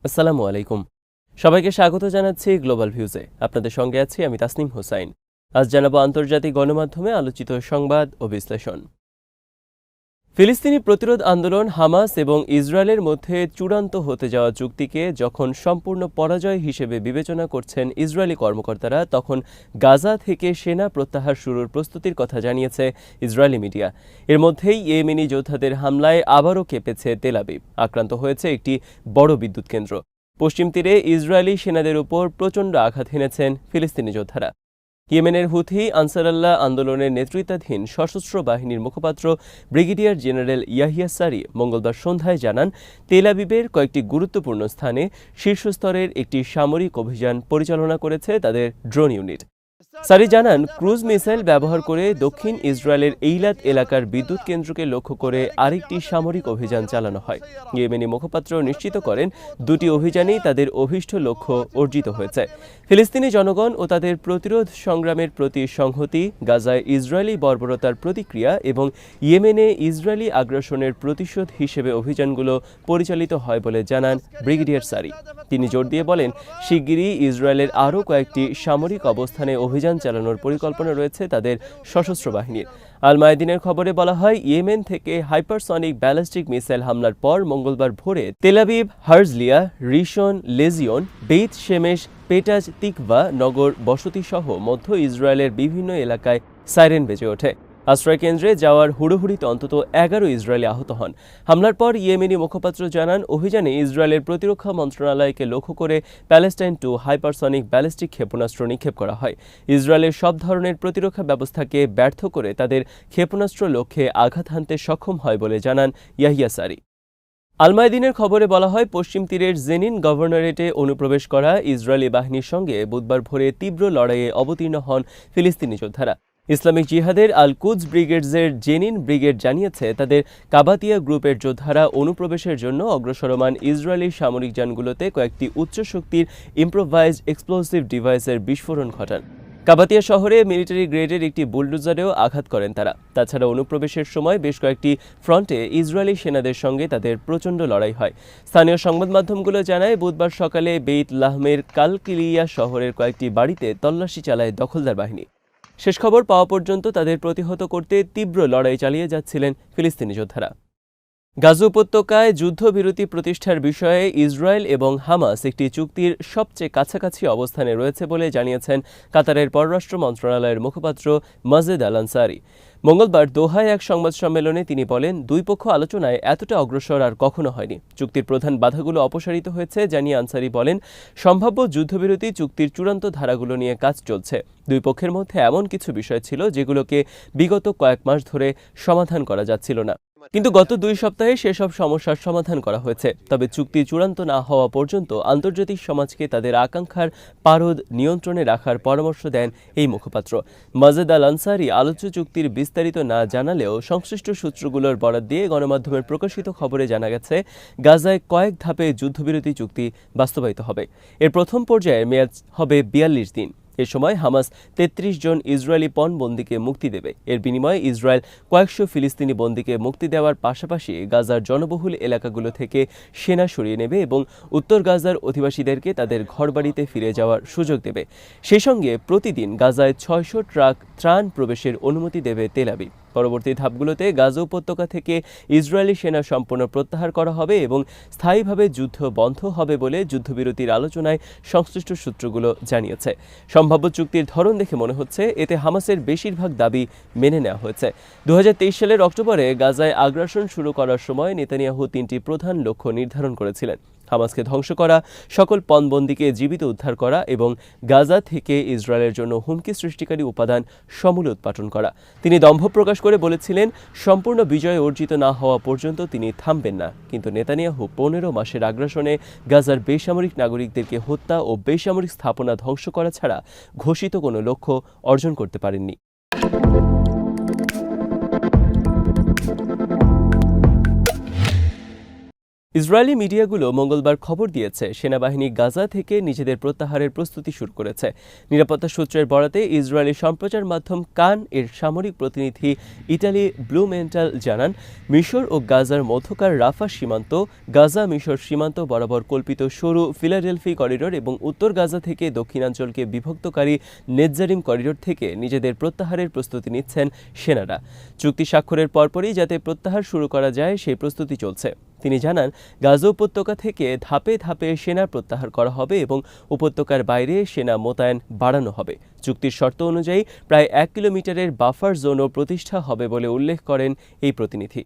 আসসালামু আলাইকুম। সবাইকে স্বাগত জানাচ্ছি গ্লোবাল ভিউজে। আপনাদের সঙ্গে আছি আমি তাসনিম হোসাইন। আজ জানাবো আন্তর্জাতিক গণমাধ্যমে আলোচিত সংবাদ ও বিশ্লেষণ। ফিলিস্তিনি প্রতিরোধ আন্দোলন হামাস এবং ইসরায়েলের মধ্যে চূড়ান্ত হতে যাওয়া চুক্তিকে যখন সম্পূর্ণ পরাজয় হিসেবে বিবেচনা করছেন ইসরায়েলি কর্মকর্তারা, তখন গাজা থেকে সেনা প্রত্যাহার শুরুর প্রস্তুতির কথা জানিয়েছে ইসরায়েলি মিডিয়া। এর মধ্যেই ইয়েমেনি যোদ্ধাদের হামলায় আবারও কেঁপেছে তেল আবিব। আক্রান্ত হয়েছে একটি বড় বিদ্যুৎ কেন্দ্র। পশ্চিম তীরে ইসরায়েলি সেনাদের উপর প্রচণ্ড আঘাত হেনেছেন ফিলিস্তিনি যোদ্ধারা। ইয়েমেনের হুথি আনসারাল্লাহ আন্দোলনের নেতৃত্বাধীন সশস্ত্র বাহিনীর মুখপাত্র ব্রিগেডিয়ার জেনারেল ইয়াহিয়া সারি মঙ্গলবার সন্ধ্যায় জানান, তেল আবিবের কয়েকটি গুরুত্বপূর্ণ স্থানে শীর্ষস্তরের একটি সামরিক অভিযান পরিচালনা করেছে তাদের ড্রোন ইউনিট। সারি জানান, ক্রুজ মিসাইল ব্যবহার করে দক্ষিণ ইসরায়েলের এইলাত এলাকার বিদ্যুৎ কেন্দ্রকে লক্ষ্য করে আরেকটি সামরিক অভিযান চালানো হয়। ইয়েমেনি মুখপাত্র নিশ্চিত করেন, দুটি অভিযানেই তাদের অভীষ্ট লক্ষ্য অর্জিত হয়েছে। ফিলিস্তিনি জনগণ ও তাদের প্রতিরোধ সংগ্রামের প্রতি সংহতি, গাজায় ইসরায়েলি বর্বরতার প্রতিক্রিয়া এবং ইয়েমেনে ইসরায়েলি আগ্রাসনের প্রতিশোধ হিসেবে অভিযানগুলো পরিচালিত হয় বলে জানান ব্রিগেডিয়ার সারি। তিনি জোর দিয়ে বলেন, শিগগিরই ইসরায়েলের আরও কয়েকটি সামরিক অবস্থানে অভিযান চালানোর পরিকল্পনা রয়েছে তাদের সশস্ত্র বাহিনীর। আল মায়াদিনের খবরে বলা হয়, ইয়েমেন থেকে হাইপারসনিক ব্যালিস্টিক মিসাইল হামলার পর মঙ্গলবার ভোরে তেল আবিব, হার্জলিয়া, রিশন লেজিয়ন, বেইত শেমেশ, পেটাজ তিকভা নগর বসতি সহ মধ্য ইসরায়েলের বিভিন্ন এলাকায় সাইরেন বেজে ওঠে। আশ্রয়কেন্দ্রে যাওয়ার হুড়োহুড়িতে অন্তত 11 ইসরায়েলি আহত হন। হামলার পর ইয়েমেনি মুখপাত্র জানান, অভিযানে ইসরায়েলের প্রতিরক্ষা মন্ত্রণালয়কে লক্ষ্য করে প্যালেস্টাইন-2 হাইপারসনিক ব্যালিস্টিক ক্ষেপণাস্ত্র নিক্ষেপ করা হয়। ইসরায়েলের সব ধরনের প্রতিরক্ষা ব্যবস্থাকে ব্যর্থ করে তাদের ক্ষেপণাস্ত্র লক্ষ্যে আঘাত হানতে সক্ষম হয় বলে জানান ইয়াহিয়া সারি। আল মায়াদিনের খবরে বলা হয়, পশ্চিম তীরের জেনিন গভর্নরেটে অনুপ্রবেশ করা ইসরায়েলি বাহিনীর সঙ্গে বুধবার ভোরে তীব্র লড়াইয়ে অবতীর্ণ হন ফিলিস্তিনি যোদ্ধারা। ইসলামিক জিহাদের আল কুদস ব্রিগেডসের জেনিন ব্রিগেড জানিয়েছে, তাদের কাবাতিয়া গ্রুপের যোদ্ধারা অনুপ্রবেশের জন্য অগ্রসরমান ইসরায়েলি সামরিক যানগুলোতে কয়েকটি উচ্চ শক্তির ইম্প্রোভাইজড এক্সপ্লোসিভ ডিভাইসের বিস্ফোরণ ঘটান। কাবাতিয়া শহরে মিলিটারি গ্রেডের একটি বুলডোজারেও আঘাত করেন তারা। তাছাড়া অনুপ্রবেশের সময় বেশ কয়েকটি ফ্রন্টে ইসরায়েলি সেনাদের সঙ্গে তাদের প্রচণ্ড লড়াই হয়। স্থানীয় সংবাদ মাধ্যমগুলো জানায়, বুধবার সকালে বেইত লাহমের কালকিলিয়া শহরের কয়েকটি বাড়িতে তল্লাশি চালায় দখলদার বাহিনী। শেষ খবর পাওয়া পর্যন্ত তাদের প্রতিহত করতে তীব্র লড়াই চালিয়ে যাচ্ছিলেন ফিলিস্তিনি যোদ্ধারা। গাজা উপত্যকায় যুদ্ধবিরতি প্রতিষ্ঠার বিষয়ে ইসরায়েল এবং হামাস একটি চুক্তির সবচেয়ে কাছাকাছি অবস্থানে রয়েছে বলে জানিয়েছেন কাতারের পররাষ্ট্র মন্ত্রণালয়ের মুখপাত্র মাজেদ আল আনসারি। মঙ্গলবার দোহায় এক সংবাদ সম্মেলনে তিনি বলেন, দুই পক্ষ আলোচনায় এতটা অগ্রসর আর কখনো হয়নি। চুক্তির প্রধান বাধাগুলো অপসারিত হয়েছে জানিয়ে আনসারি বলেন, সম্ভাব্য যুদ্ধবিরতি চুক্তির চূড়ান্ত ধারাগুলো নিয়ে কাজ চলছে। দুই পক্ষের মধ্যে এমন কিছু বিষয় ছিল যেগুলোকে বিগত কয়েক মাস ধরে সমাধান করা যাচ্ছিল না, কিন্তু গত 2 সপ্তাহে সেসব সমস্যার সমাধান করা হয়েছে। তবে চুক্তি চূড়ান্ত না হওয়া পর্যন্ত আন্তর্জাতিক সমাজকে তাদের আকাঙ্ক্ষার পারদ নিয়ন্ত্রণে রাখার পরামর্শ দেন এই মুখপাত্র। মাজেদ আল আনসারি আলোচ্য চুক্তির বিস্তারিত না জানালেও সংশ্লিষ্ট সূত্রগুলোর বরাত দিয়ে গণমাধ্যমের প্রকাশিত খবরে জানা গেছে, গাজায় কয়েক ধাপে যুদ্ধবিরতি চুক্তি বাস্তবায়িত হবে। এর প্রথম পর্যায়ে মেয়াদ হবে 42 দিন। এ সময় হামাস 33 জন ইসরায়েলি পণবন্দীকে মুক্তি দেবে। এর বিনিময়ে ইসরায়েল কয়েকশো ফিলিস্তিনি বন্দীকে মুক্তি দেওয়ার পাশাপাশি গাজার জনবহুল এলাকাগুলো থেকে সেনা সরিয়ে নেবে এবং উত্তর গাজার অধিবাসীদেরকে তাদের ঘরবাড়িতে ফিরে যাওয়ার সুযোগ দেবে। সেই সঙ্গে প্রতিদিন গাজায় 600 ট্রাক ত্রাণ প্রবেশের অনুমতি দেবে তেল আবিব। পরবর্তী ধাপগুলোতে গাজা উপত্যকা থেকে ইসরায়েলি সেনা সম্পূর্ণ প্রত্যাহার করা হবে এবং স্থায়ীভাবে যুদ্ধ বন্ধ হবে বলে যুদ্ধবিরতির আলোচনায় সংশ্লিষ্ট সূত্রগুলো জানিয়েছে। সম্ভাব্য চুক্তির ধরন দেখে মনে হচ্ছে, এতে হামাসের বেশিরভাগ দাবি মেনে নেওয়া হয়েছে। 2023 সালের অক্টোবরে গাজায় আগ্রাসন শুরু করার সময় নেতানিয়াহু 3টি প্রধান লক্ষ্য নির্ধারণ করেছিলেন: হামাসকে ধ্বংস করা, সকল পণবন্দীকে জীবিত উদ্ধার করা এবং গাজা থেকে ইসরায়েলের জন্য হুমকি সৃষ্টিকারী উপাদান সমূলে উৎপাটন করা। তিনি দম্ভ প্রকাশ করে বলেছিলেন, সম্পূর্ণ বিজয় অর্জিত না হওয়া পর্যন্ত তিনি থামবেন না। কিন্তু নেতানিয়াহু 15 মাসের আগ্রাসনে গাজার বেসামরিক নাগরিকদেরকে হত্যা ও বেসামরিক স্থাপনা ধ্বংস করা ছাড়া ঘোষিত কোনো লক্ষ্য অর্জন করতে পারেননি। ইসরায়েলি মিডিয়াগুলো মঙ্গলবার খবর দিয়েছে সেনাবাহিনী গাজা থেকে নিজেদের প্রত্যাহারের প্রস্তুতি শুরু করেছে। নিরাপত্তা সূত্রের বরাতে ইসরায়েলি সম্প্রচার মাধ্যম কান এর সামরিক প্রতিনিধি ইটালি ব্লুমেন্টাল জানান, মিশর ও গাজার মধ্যকার রাফা সীমান্ত, গাজা মিশর সীমান্ত বরাবর কল্পিত সরু ফিলাডেলফি করিডোর এবং উত্তর গাজা থেকে দক্ষিণাঞ্চলকে বিভক্তকারী নেতজারিম করিডোর থেকে নিজেদের প্রত্যাহারের প্রস্তুতি নিচ্ছেন সেনারা। চুক্তি স্বাক্ষরের পরপরই যাতে প্রত্যাহার শুরু করা যায় সেই প্রস্তুতি চলছে। তিনি জানান, গাজা উপত্যকা থেকে ধাপে ধাপে সেনা প্রত্যাহার করা হবে এবং উপত্যকার বাইরে সেনা মোতায়েন বাড়ানো হবে। চুক্তির শর্ত অনুযায়ী প্রায় 1 কিলোমিটারের বাফার জোনও প্রতিষ্ঠা হবে বলে উল্লেখ করেন এই প্রতিনিধি।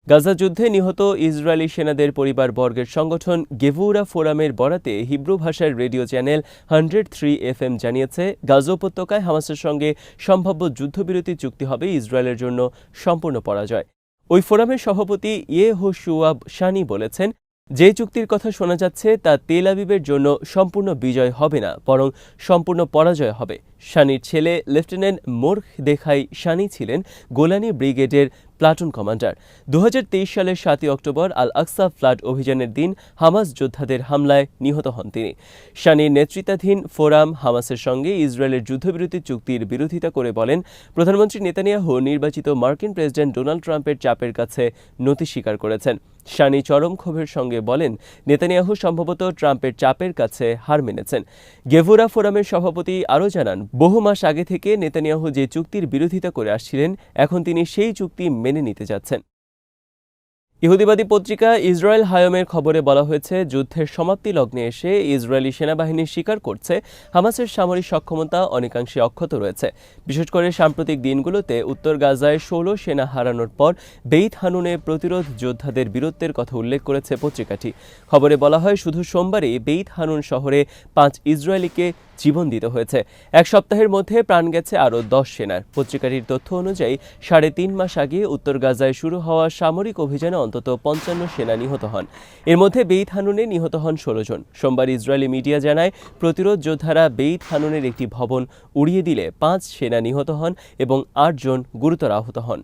গাজা যুদ্ধে নিহত ইসরায়েলি সেনাদের পরিবারবর্গের সংগঠন গেভুরা ফোরামের বরাতে হিব্রু ভাষার রেডিও চ্যানেল 103 FM জানিয়েছে, গাজা উপত্যকায় হামাসের সঙ্গে সম্ভাব্য যুদ্ধবিরতি চুক্তি হবে ইসরায়েলের জন্য সম্পূর্ণ পরাজয়। ওই ফোরামের সভাপতি ইয়েহোশুয়া শানি বলেছেন, যে চুক্তির কথা শোনা যাচ্ছে তা তেল আবিবের জন্য সম্পূর্ণ বিজয় হবে না, বরং সম্পূর্ণ পরাজয় হবে। শানির ছেলে লেফটেন্যান্ট মোরদেখাই শানি ছিলেন গোলানি ব্রিগেডের প্লাটুন কমান্ডার। 2023 সালের 7 অক্টোবর আল আকসা ফ্লাড অভিযানের দিন হামাস যোদ্ধাদের হামলায় নিহত হন তিনি। শানির নেতৃত্বাধীন ফোরাম হামাসের সঙ্গে ইসরায়েলের যুদ্ধবিরতি চুক্তির বিরোধিতা করে বলেন, প্রধানমন্ত্রী নেতানিয়াহু নির্বাচিত মার্কিন প্রেসিডেন্ট ডোনাল্ড ট্রাম্পের চাপের কাছে নতি স্বীকার করেছেন। শানি চরম ক্ষোভের সঙ্গে বলেন, নেতানিয়াহু সম্ভবত ট্রাম্পের চাপের কাছে হার মেনেছেন। গেভুরা ফোরামের সভাপতি আরও জানান, বহু মাস আগে থেকে নেতানিয়াহু যে চুক্তির বিরোধিতা করে আসছিলেন, এখন তিনি সেই চুক্তি মেনে নিতে যাচ্ছেন। ইহুদিবাদী পত্রিকা ইসরায়েল হায়মের খবরে বলা হয়েছে, যুদ্ধের সমাপ্তি লগ্নে এসে ইসরায়েলি সেনাবাহিনী স্বীকার করছে হামাসের সামরিক সক্ষমতা অনেকাংশে অক্ষত রয়েছে। বিশেষ করে সাম্প্রতিক দিনগুলোতে উত্তর গাজায় 16 সেনা হারানোর পর বেইত হানুনে প্রতিরোধ যোদ্ধাদের বীরত্বের কথা উল্লেখ করেছে পত্রিকাটি। খবরে বলা হয়, শুধু সোমবারই বেইত হানুন শহরে 5 ইসরায়েলিকে জীবন দিতে হয়েছে। এক সপ্তাহের মধ্যে প্রাণ গেছে আরও 10 সেনার। পত্রিকাটির তথ্য অনুযায়ী 3.5 মাস আগে উত্তর গাজায় শুরু হওয়া সামরিক অভিযানে অন্তত 55 সেনা নিহত হন। এর মধ্যে বেইত হানুনে নিহত হন 16 জন। সোমবার ইসরায়েলি মিডিয়া জানায়, প্রতিরোধ যোদ্ধারা বেইত হানুনের একটি ভবন উড়িয়ে দিলে 5 সেনা নিহত হন এবং 8 জন গুরুতর আহত হন।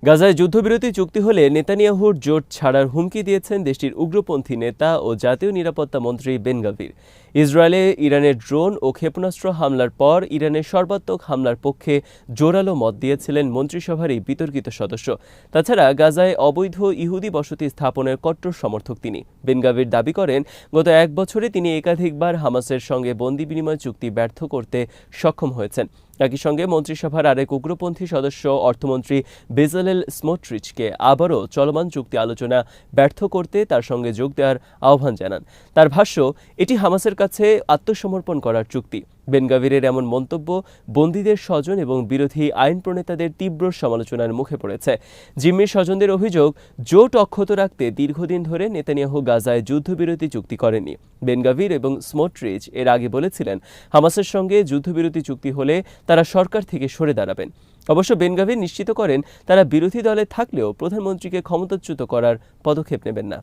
গাজায় যুদ্ধবিরতি চুক্তি হলে নেতানিয়াহুর জোট ছাড়ার হুমকি দিয়েছেন দেশটির উগ্রপন্থী নেতা ও জাতীয় নিরাপত্তা মন্ত্রী বেন গাভির। ইসরায়েলে ইরানের ড্রোন ও ক্ষেপণাস্ত্র হামলার পর ইরানের সর্বাত্মক হামলার পক্ষে জোরালো মত দিয়েছিলেন মন্ত্রিসভার এই বিতর্কিত সদস্য। তাছাড়া গাজায় অবৈধ ইহুদি বসতি স্থাপনের কট্টর সমর্থক তিনি। বেন গাভির দাবি করেন, গত 1 বছরে তিনি একাধিকবার হামাসের সঙ্গে বন্দি বিনিময় চুক্তি ব্যর্থ করতে সক্ষম হয়েছেন। একই সঙ্গে মন্ত্রিসভার আরেক উগ্রপন্থী সদস্য অর্থমন্ত্রী বেজালেল স্মোট্রিচকে আবারও চলমান চুক্তি আলোচনা ব্যর্থ করতে তার সঙ্গে যোগ দেওয়ার আহ্বান জানান। তার ভাষ্য, এটি হামাসের কাছে আত্মসমর্পণ করার চুক্তি। বেন গাভিরের এমন মন্তব্য বন্দীদের স্বজন এবং বিরোধী আইন প্রণেতাদের তীব্র সমালোচনার মুখে পড়েছে। জিম্মির স্বজনদের অভিযোগ, জোট অক্ষত রাখতে দীর্ঘদিন ধরে নেতানিয়াহু গাজায় যুদ্ধবিরতি চুক্তি করেনি। বেন গাভির এবং স্মোট্রিচ এর আগে বলেছিলেন, হামাসের সঙ্গে যুদ্ধবিরতি চুক্তি হলে তারা সরকার থেকে সরে দাঁড়াবেন। অবশ্য বেন গাভির নিশ্চিত করেন, তারা বিরোধী দলে থাকলেও প্রধানমন্ত্রীকে ক্ষমতাচ্যুত করার পদক্ষেপ নেবেন না।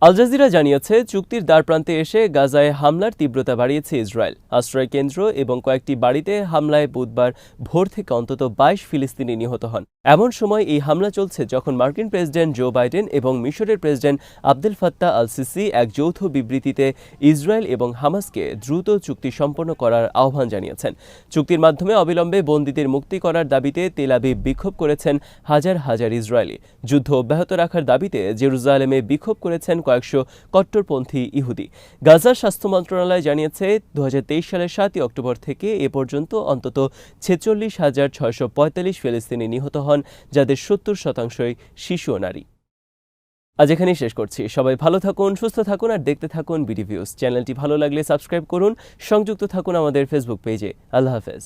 আল জাজিরা জানিয়েছে, চুক্তির দ্বারপ্রান্তে এসে গাজায় হামলার তীব্রতা বাড়িয়েছে ইসরায়েল। আশ্রয় কেন্দ্র এবং কয়েকটি বাড়িতে হামলায় বুধবার ভোর থেকে অন্তত 22 ফিলিস্তিনি নিহত হন। এমন সময় এই হামলা চলছে যখন মার্কিন প্রেসিডেন্ট জো বাইডেন এবং মিশরের president Abdel Fattah al CC এক যৌথ বিবৃতিতে ইসরায়েল এবং হামাসকে দ্রুত চুক্তি সম্পন্ন করার আহ্বান জানিয়েছেন। চুক্তির মাধ্যমে অবিলম্বে বন্দীদের মুক্তি করার দাবিতে তেল আবিব বিক্ষোভ করেছেন হাজার হাজার ইসরায়েলি। যুদ্ধ অব্যাহত রাখার দাবিতে জেরুজালেমে বিক্ষোভ করেছেন কয়েকশো কট্টরপন্থী ইহুদি। গাজার স্বাস্থ্য মন্ত্রণালয় জানিয়েছে, 2023 সালের 7 অক্টোবর থেকে এ পর্যন্ত অন্তত 46,645 ফিলিস্তিনি নিহত হন, যাদের 70% শিশু ও নারী। আজ এখানেই শেষ করছি। সবাই ভালো থাকুন, সুস্থ থাকুন আর দেখতে থাকুন বিডি ভিউজ। চ্যানেলটি ভালো লাগলে সাবস্ক্রাইব করুন, সংযুক্ত থাকুন আমাদের ফেসবুক পেজে। আল্লাহ হাফেজ।